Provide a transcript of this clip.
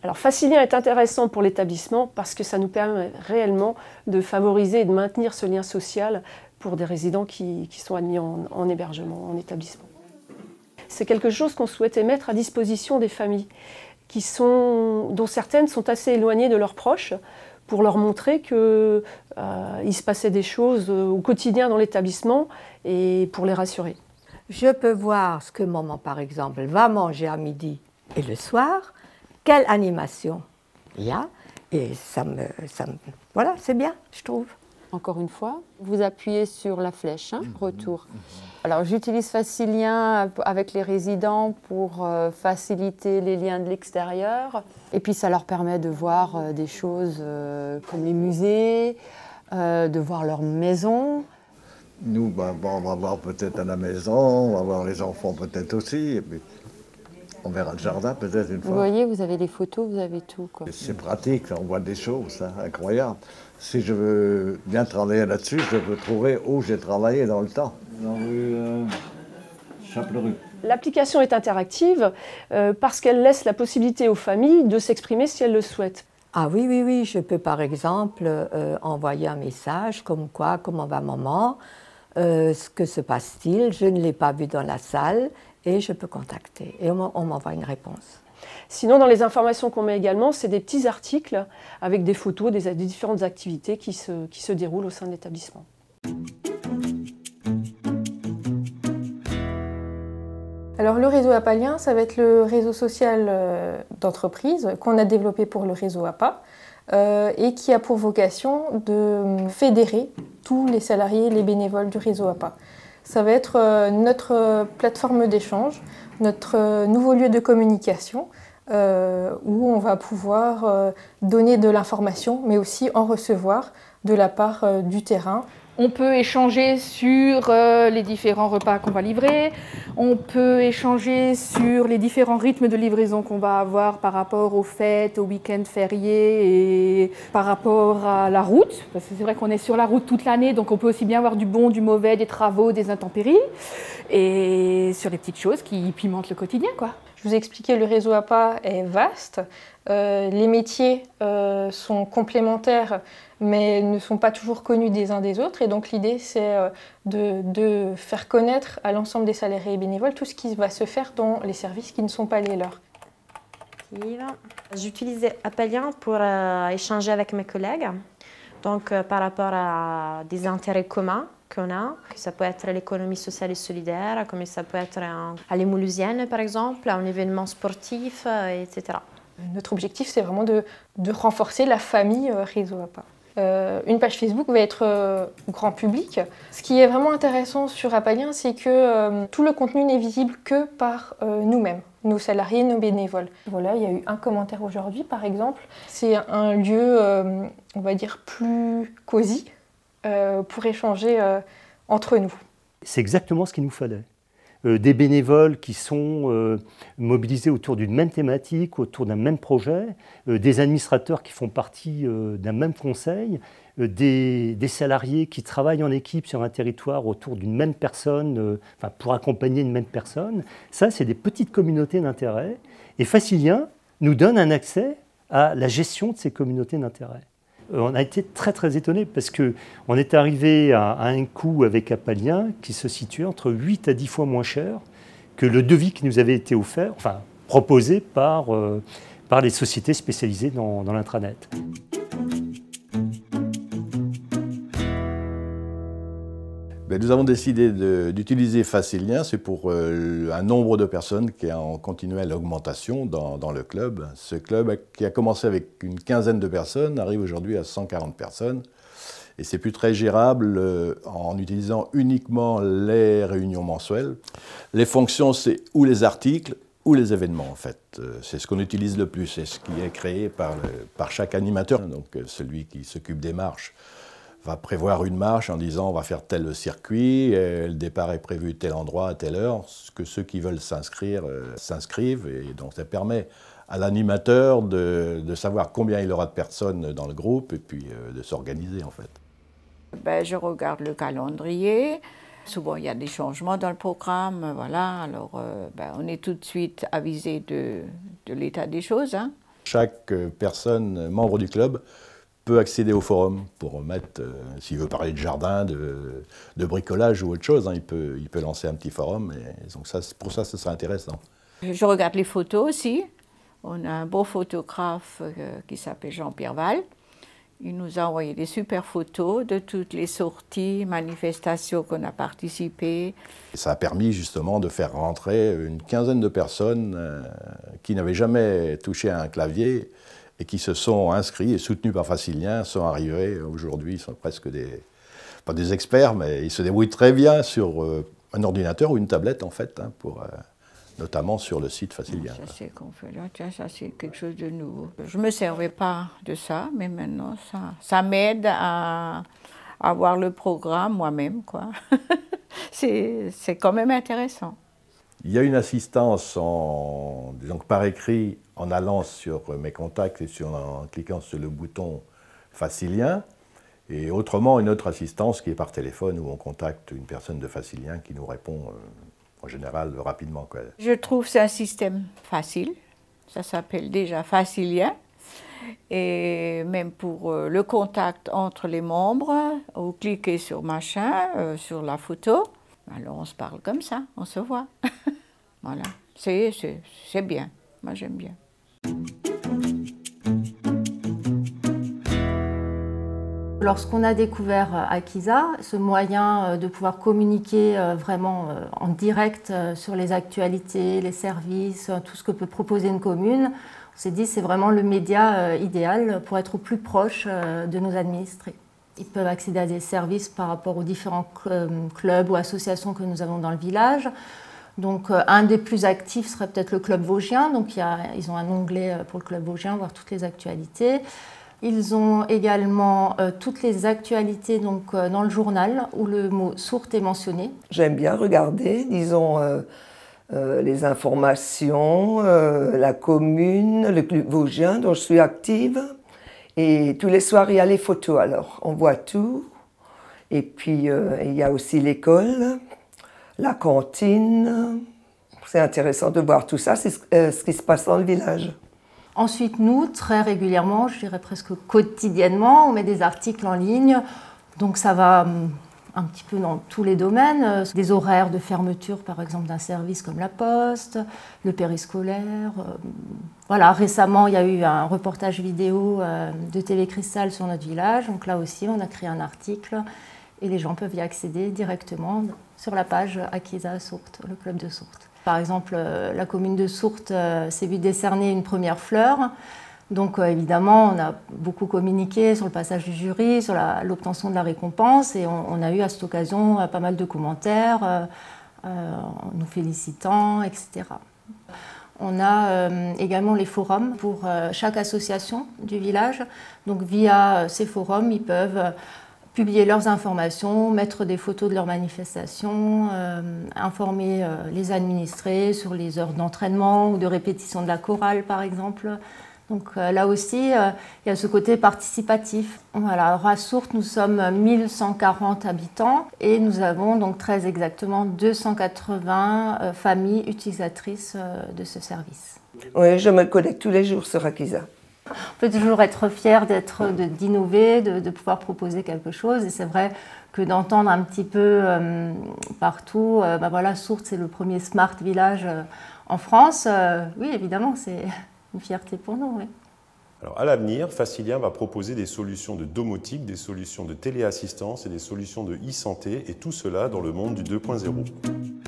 Alors Facilien est intéressant pour l'établissement parce que ça nous permet réellement de favoriser et de maintenir ce lien social pour des résidents qui sont admis en hébergement, en établissement. C'est quelque chose qu'on souhaitait mettre à disposition des familles dont certaines sont assez éloignées de leurs proches, pour leur montrer qu'il se passait des choses au quotidien dans l'établissement et pour les rassurer. Je peux voir ce que maman, par exemple, va manger à midi et le soir, quelle animation il y a, et voilà, c'est bien, je trouve. Encore une fois, vous appuyez sur la flèche, retour. Alors j'utilise Facilien avec les résidents pour faciliter les liens de l'extérieur. Et puis ça leur permet de voir des choses comme les musées, de voir leur maison. Nous, on va voir peut-être à la maison, on va voir les enfants peut-être aussi. Et puis on verra le jardin peut-être une fois. Vous voyez, vous avez les photos, vous avez tout, quoi. C'est pratique, on voit des choses incroyables. Si je veux bien travailler là-dessus, je peux trouver où j'ai travaillé dans le temps. Dans rue Chaplerue. L'application est interactive parce qu'elle laisse la possibilité aux familles de s'exprimer si elles le souhaitent. Ah oui, oui, oui, je peux par exemple envoyer un message comme quoi, comment va maman, que se passe-t-il, je ne l'ai pas vu dans la salle et je peux contacter et on m'envoie une réponse. Sinon, dans les informations qu'on met également, c'est des petits articles avec des photos des différentes activités qui se déroulent au sein de l'établissement. Alors le réseau APAlien, ça va être le réseau social d'entreprise qu'on a développé pour le réseau APA et qui a pour vocation de fédérer tous les salariés et les bénévoles du réseau APA. Ça va être notre plateforme d'échange, notre nouveau lieu de communication où on va pouvoir donner de l'information mais aussi en recevoir de la part du terrain. On peut échanger sur les différents repas qu'on va livrer, on peut échanger sur les différents rythmes de livraison qu'on va avoir par rapport aux fêtes, aux week-ends fériés et par rapport à la route. Parce que c'est vrai qu'on est sur la route toute l'année, donc on peut aussi bien avoir du bon, du mauvais, des travaux, des intempéries et sur les petites choses qui pimentent le quotidien, quoi. Je vous ai expliqué, le réseau APA est vaste. Les métiers sont complémentaires mais ne sont pas toujours connus des uns des autres. Et donc l'idée, c'est de faire connaître à l'ensemble des salariés et bénévoles tout ce qui va se faire dans les services qui ne sont pas les leurs. J'utilise APAlien pour échanger avec mes collègues, donc par rapport à des intérêts communs qu'on a. Ça peut être l'économie sociale et solidaire, comme ça peut être à l'Émoulousienne par exemple, un événement sportif, etc. Notre objectif, c'est vraiment de renforcer la famille réseau APA. Une page Facebook va être grand public. Ce qui est vraiment intéressant sur APAlien, c'est que tout le contenu n'est visible que par nous-mêmes, nos salariés, nos bénévoles. Voilà, il y a eu un commentaire aujourd'hui, par exemple. C'est un lieu, on va dire, plus cosy pour échanger entre nous. C'est exactement ce qu'il nous fallait. Des bénévoles qui sont mobilisés autour d'une même thématique, autour d'un même projet, des administrateurs qui font partie d'un même conseil, des salariés qui travaillent en équipe sur un territoire autour d'une même personne, pour accompagner une même personne. Ça, c'est des petites communautés d'intérêt. Et Facilien nous donne un accès à la gestion de ces communautés d'intérêt. On a été très très étonnés parce qu'on est arrivé à un coût avec APAlien qui se situait entre 8 à 10 fois moins cher que le devis qui nous avait été offert, proposé par les sociétés spécialisées dans l'intranet. Nous avons décidé d'utiliser Facilien, c'est pour un nombre de personnes qui est en continuelle augmentation dans le club. Ce club qui a commencé avec une quinzaine de personnes arrive aujourd'hui à 140 personnes. Et c'est plus très gérable en utilisant uniquement les réunions mensuelles. Les fonctions, c'est ou les articles ou les événements en fait. C'est ce qu'on utilise le plus, c'est ce qui est créé par chaque animateur. Donc celui qui s'occupe des marches va prévoir une marche en disant on va faire tel circuit, le départ est prévu tel endroit à telle heure, que ceux qui veulent s'inscrire s'inscrivent et donc ça permet à l'animateur de savoir combien il aura de personnes dans le groupe et puis de s'organiser en fait. Je regarde le calendrier, souvent il y a des changements dans le programme, voilà, alors on est tout de suite avisé de l'état des choses. Hein. chaque personne membre du club peut accéder au forum pour mettre, s'il veut parler de jardin, de bricolage ou autre chose, hein, il peut lancer un petit forum. Et donc pour ça, ce serait intéressant. Je regarde les photos aussi. On a un beau photographe qui s'appelle Jean-Pierre Val. Il nous a envoyé des super photos de toutes les sorties, manifestations qu'on a participé. Et ça a permis justement de faire rentrer une quinzaine de personnes qui n'avaient jamais touché à un clavier et qui se sont inscrits et soutenus par Facilien, sont arrivés aujourd'hui, ils sont presque pas des experts, mais ils se débrouillent très bien sur un ordinateur ou une tablette en fait, hein, notamment sur le site Facilien. Ça c'est qu'on fait là, tiens, ça c'est quelque chose de nouveau. Je ne me servais pas de ça, mais maintenant ça m'aide à voir le programme moi-même, quoi. C'est quand même intéressant. Il y a une assistance donc par écrit en allant sur mes contacts et en cliquant sur le bouton Facilien. Et autrement, une autre assistance qui est par téléphone où on contacte une personne de Facilien qui nous répond en général rapidement, quoi. Je trouve que c'est un système facile. Ça s'appelle déjà Facilien. Et même pour le contact entre les membres, vous cliquez sur machin, sur la photo, alors on se parle comme ça, on se voit. Voilà, c'est bien. Moi j'aime bien. Lorsqu'on a découvert Akiza, ce moyen de pouvoir communiquer vraiment en direct sur les actualités, les services, tout ce que peut proposer une commune, on s'est dit que c'est vraiment le média idéal pour être au plus proche de nos administrés. Ils peuvent accéder à des services par rapport aux différents clubs ou associations que nous avons dans le village. Donc un des plus actifs serait peut-être le club vosgien. Donc ils ont un onglet pour le club vosgien, voir toutes les actualités. Ils ont également toutes les actualités donc, dans le journal où le mot sourd est mentionné. J'aime bien regarder, disons, les informations, la commune, le club vosgien dont je suis active. Et tous les soirs, il y a les photos, alors on voit tout. Et puis, il y a aussi l'école, la cantine. C'est intéressant de voir tout ça, c'est ce qui se passe dans le village. Ensuite, nous, très régulièrement, je dirais presque quotidiennement, on met des articles en ligne. Donc ça va un petit peu dans tous les domaines. Des horaires de fermeture, par exemple, d'un service comme la Poste, le périscolaire. Voilà, récemment, il y a eu un reportage vidéo de TV Cristal sur notre village. Donc là aussi, on a créé un article et les gens peuvent y accéder directement sur la page Akiza Sourte, le club de Sourte. Par exemple, la commune de Sourte s'est vue décerner une première fleur. Donc évidemment, on a beaucoup communiqué sur le passage du jury, sur l'obtention de la récompense. Et on a eu à cette occasion pas mal de commentaires en nous félicitant, etc. On a également les forums pour chaque association du village. Donc via ces forums, ils peuvent publier leurs informations, mettre des photos de leurs manifestations, informer les administrés sur les heures d'entraînement ou de répétition de la chorale, par exemple. Donc là aussi, il y a ce côté participatif. Voilà, alors à Sourte, nous sommes 1140 habitants et nous avons donc très exactement 280 familles utilisatrices de ce service. Oui, je me connecte tous les jours sur Akiza. On peut toujours être fier d'innover, de pouvoir proposer quelque chose. Et c'est vrai que d'entendre un petit peu partout, ben voilà, Sourte, c'est le premier smart village en France. Oui, évidemment, c'est une fierté pour nous. Oui. Alors, à l'avenir, Facilien va proposer des solutions de domotique, des solutions de téléassistance et des solutions de e-santé, et tout cela dans le monde du 2.0.